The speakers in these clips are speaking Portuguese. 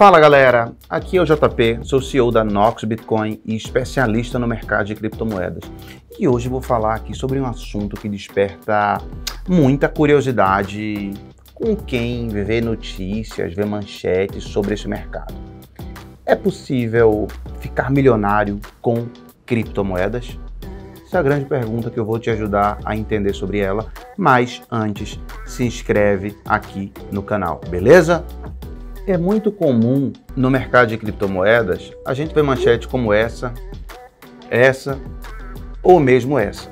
Fala galera, aqui é o JP, sou CEO da Nox Bitcoin e especialista no mercado de criptomoedas. E hoje vou falar aqui sobre um assunto que desperta muita curiosidade com quem vê notícias, vê manchetes sobre esse mercado. É possível ficar milionário com criptomoedas? Essa é a grande pergunta que eu vou te ajudar a entender sobre ela, mas antes se inscreve aqui no canal, beleza? É muito comum no mercado de criptomoedas a gente ver manchetes como essa ou mesmo essa.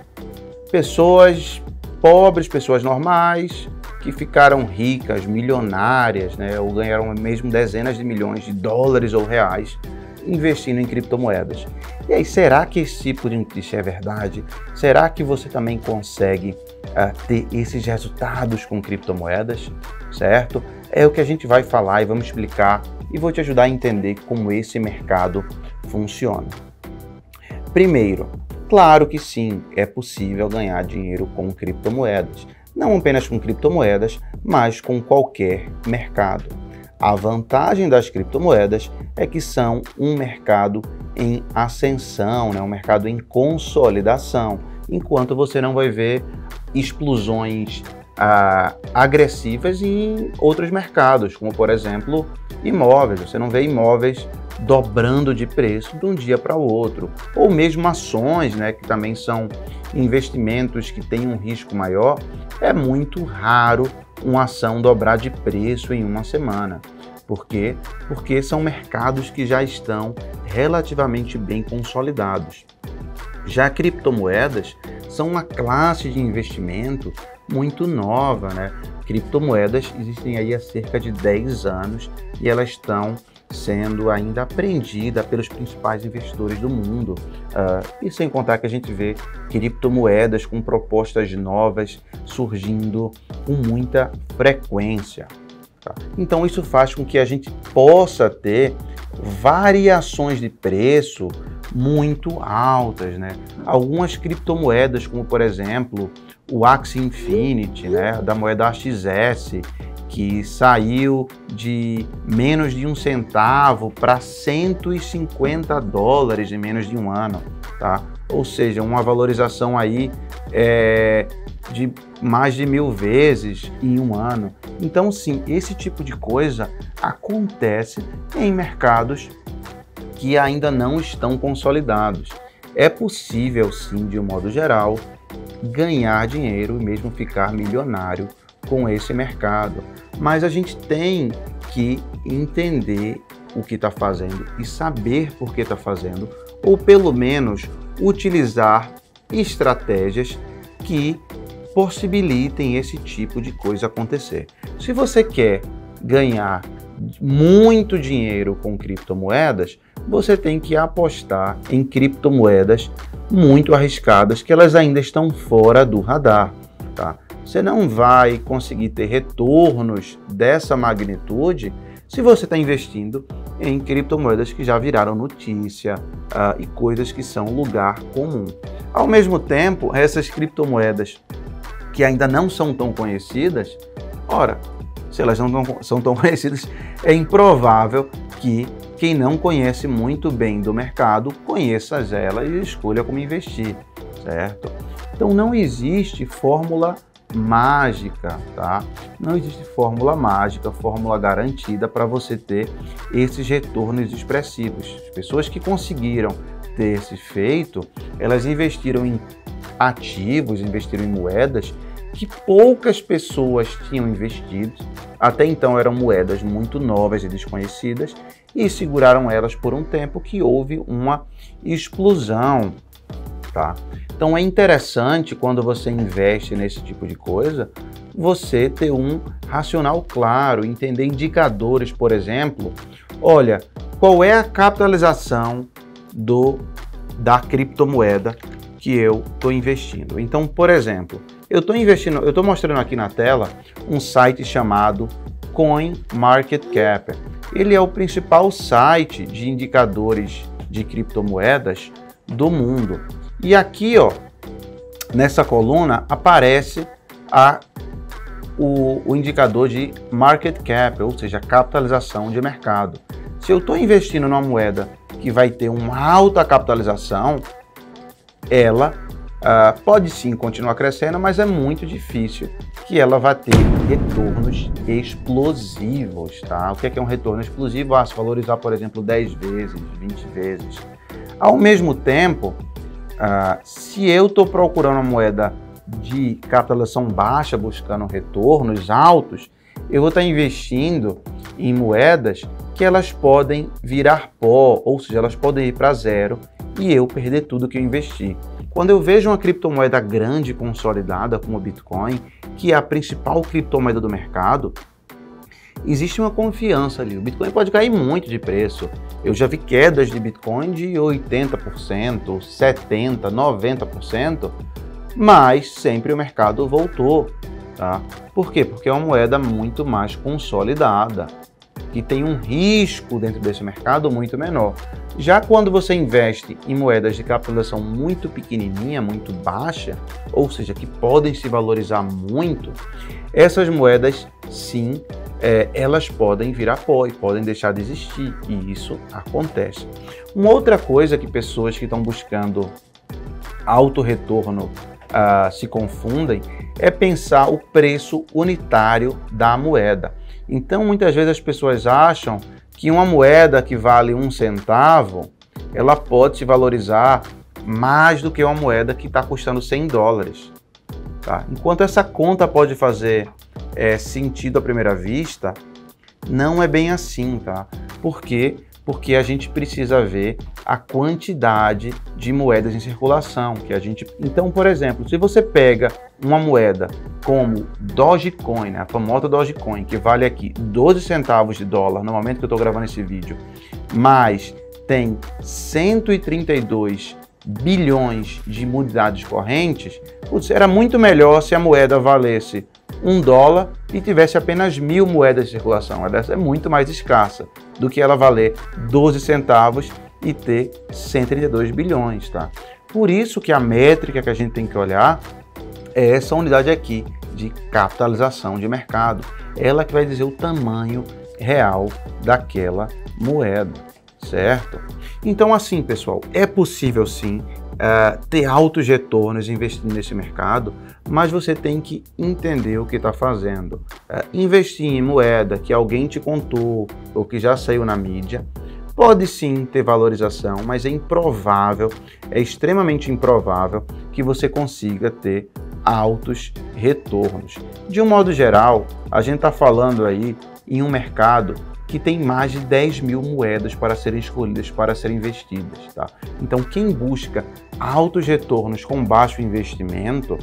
Pessoas pobres, pessoas normais que ficaram ricas, milionárias, né, ou ganharam mesmo dezenas de milhões de dólares ou reais investindo em criptomoedas. E aí, será que esse tipo de notícia é verdade? Será que você também consegue ter esses resultados com criptomoedas, certo? É o que a gente vai falar e vamos explicar e vou te ajudar a entender como esse mercado funciona. Primeiro, claro que sim, é possível ganhar dinheiro com criptomoedas. Não apenas com criptomoedas, mas com qualquer mercado. A vantagem das criptomoedas é que são um mercado em ascensão, né? Um mercado em consolidação, enquanto você não vai ver explosões agressivas em outros mercados, como por exemplo imóveis. Você não vê imóveis dobrando de preço de um dia para o outro, ou mesmo ações, né, que também são investimentos que têm um risco maior. É muito raro uma ação dobrar de preço em uma semana. Por quê? Porque são mercados que já estão relativamente bem consolidados. Já criptomoedas são uma classe de investimento muito nova, né? Criptomoedas existem aí há cerca de 10 anos e elas estão sendo ainda apreendidas pelos principais investidores do mundo. E sem contar que a gente vê criptomoedas com propostas novas surgindo com muita frequência. Tá? Então isso faz com que a gente possa ter variações de preço muito altas, né? Algumas criptomoedas, como por exemplo o Axie Infinity, né, da moeda AXS, que saiu de menos de 1 centavo para 150 dólares em menos de um ano, tá? Ou seja, uma valorização aí de mais de 1000 vezes em um ano. Então, sim, esse tipo de coisa acontece em mercados que ainda não estão consolidados. É possível, sim, de um modo geral, ganhar dinheiro e mesmo ficar milionário com esse mercado. Mas a gente tem que entender o que está fazendo e saber por que está fazendo, ou pelo menos utilizar estratégias que possibilitem esse tipo de coisa acontecer. Se você quer ganhar muito dinheiro com criptomoedas, você tem que apostar em criptomoedas muito arriscadas, que elas ainda estão fora do radar, tá? Você não vai conseguir ter retornos dessa magnitude se você está investindo em criptomoedas que já viraram notícia e coisas que são lugar comum. Ao mesmo tempo, essas criptomoedas que ainda não são tão conhecidas, ora, se elas não são tão conhecidas, é improvável que quem não conhece muito bem do mercado conheça elas e escolha como investir, certo? Então não existe fórmula mágica, tá? Não existe fórmula mágica, fórmula garantida para você ter esses retornos expressivos. As pessoas que conseguiram ter esse feito, elas investiram em ativos, investiram em moedas que poucas pessoas tinham investido. Até então eram moedas muito novas e desconhecidas e seguraram elas por um tempo que houve uma explosão, tá? Então é interessante quando você investe nesse tipo de coisa, você ter um racional claro, entender indicadores, por exemplo, olha, qual é a capitalização da criptomoeda que eu estou investindo. Então, por exemplo, eu estou mostrando aqui na tela um site chamado CoinMarketCap. Ele é o principal site de indicadores de criptomoedas do mundo. E aqui, ó, nessa coluna aparece o indicador de market cap, ou seja, capitalização de mercado. Se eu estou investindo numa moeda que vai ter uma alta capitalização, ela pode sim continuar crescendo, mas é muito difícil que ela vá ter retornos explosivos, tá? O que é um retorno explosivo? Se valorizar, por exemplo, 10 vezes, 20 vezes. Ao mesmo tempo, se eu estou procurando uma moeda de capitalização baixa, buscando retornos altos, eu vou estar investindo em moedas que elas podem virar pó, ou seja, elas podem ir para zero e eu perder tudo que eu investi. Quando eu vejo uma criptomoeda grande, consolidada, como o Bitcoin, que é a principal criptomoeda do mercado, existe uma confiança ali. O Bitcoin pode cair muito de preço. Eu já vi quedas de Bitcoin de 80%, 70%, 90%, mas sempre o mercado voltou, tá? Por quê? Porque é uma moeda muito mais consolidada, que tem um risco dentro desse mercado muito menor. Já quando você investe em moedas de capitalização muito pequenininha, muito baixa, ou seja, que podem se valorizar muito, essas moedas, sim, elas podem virar pó e podem deixar de existir, e isso acontece. Uma outra coisa que pessoas que estão buscando alto retorno se confundem é pensar o preço unitário da moeda. Então, muitas vezes as pessoas acham que uma moeda que vale 1 centavo, ela pode se valorizar mais do que uma moeda que está custando 100 dólares. Tá? Enquanto essa conta pode fazer sentido à primeira vista, não é bem assim, tá? Por quê? Porque a gente precisa ver a quantidade de moedas em circulação que a gente... Então, por exemplo, se você pega uma moeda como Dogecoin, né, a famosa Dogecoin, que vale aqui 12 centavos de dólar no momento que eu estou gravando esse vídeo, mas tem 132 bilhões de unidades correntes, era muito melhor se a moeda valesse $1 e tivesse apenas 1000 moedas de circulação. Essa é muito mais escassa do que ela valer 12 centavos e ter 132 bilhões, tá? Por isso que a métrica que a gente tem que olhar é essa unidade aqui de capitalização de mercado. Ela que vai dizer o tamanho real daquela moeda, certo? Então, assim, pessoal, é possível sim ter altos retornos investindo nesse mercado, mas você tem que entender o que está fazendo. Investir em moeda que alguém te contou ou que já saiu na mídia pode sim ter valorização, mas é improvável, é extremamente improvável que você consiga ter altos retornos. De um modo geral, a gente está falando aí em um mercado que tem mais de 10 mil moedas para serem escolhidas, para serem investidas, tá? Então, quem busca altos retornos com baixo investimento,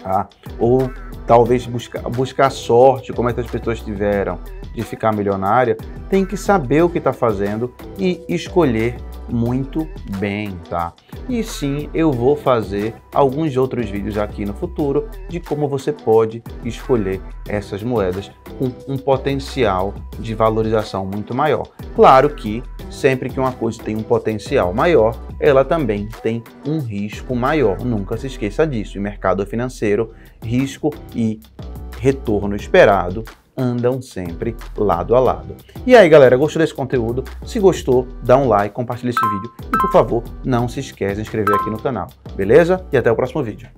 tá? Ou talvez buscar sorte, como essas pessoas tiveram, de ficar milionária, tem que saber o que está fazendo e escolher muito bem, tá? E sim, eu vou fazer alguns outros vídeos aqui no futuro de como você pode escolher essas moedas com um potencial de valorização muito maior. Claro que sempre que uma coisa tem um potencial maior, ela também tem um risco maior. Nunca se esqueça disso. Em mercado financeiro, risco e retorno esperado andam sempre lado a lado. E aí, galera, gostou desse conteúdo? Se gostou, dá um like, compartilha esse vídeo e, por favor, não se esqueça de se inscrever aqui no canal, beleza? E até o próximo vídeo.